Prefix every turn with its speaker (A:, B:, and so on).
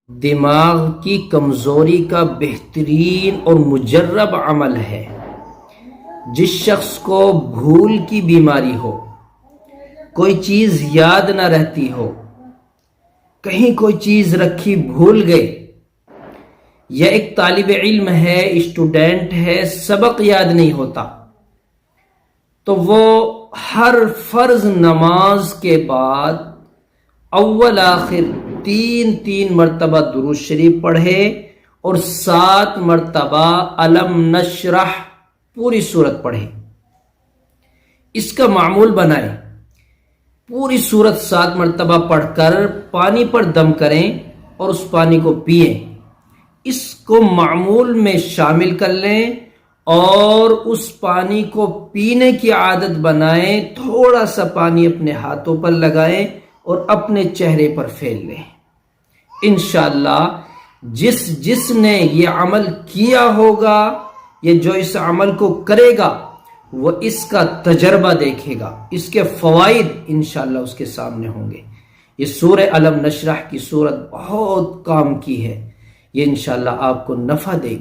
A: دماغ کی کمزوری کا بہترین اور مجرب عمل ہے جس شخص کو بھول کی بیماری ہو، کوئی چیز یاد نہ رہتی ہو، کہیں کوئی چیز رکھی بھول گئے، یا ایک طالب علم ہے، اسٹوڈنٹ ہے، سبق یاد نہیں ہوتا، تو وہ ہر فرض نماز کے بعد اول آخر تین مرتبہ درود شریف پڑھے اور 7 مرتبہ الم نشرح پوری سورت پڑھے۔ اس کا معمول بنائیں، پوری سورت 7 مرتبہ پڑھ کر پانی پر دم کریں اور اس پانی کو پئیں۔ اس کو معمول میں شامل کر لیں اور اس پانی کو پینے کی عادت بنائیں۔ تھوڑا سا پانی اپنے ہاتھوں پر لگائیں اور اپنے چہرے پر پھیل لیں۔ انشاءاللہ جس نے یہ عمل کیا ہوگا یا جو اس عمل کو کرے گا وہ اس کا تجربہ دیکھے گا، اس کے فوائد انشاءاللہ اس کے سامنے ہوں گے۔ یہ سورہ الم نشرح کی سورت بہت کام کی ہے، یہ انشاءاللہ آپ کو نفع دے گی۔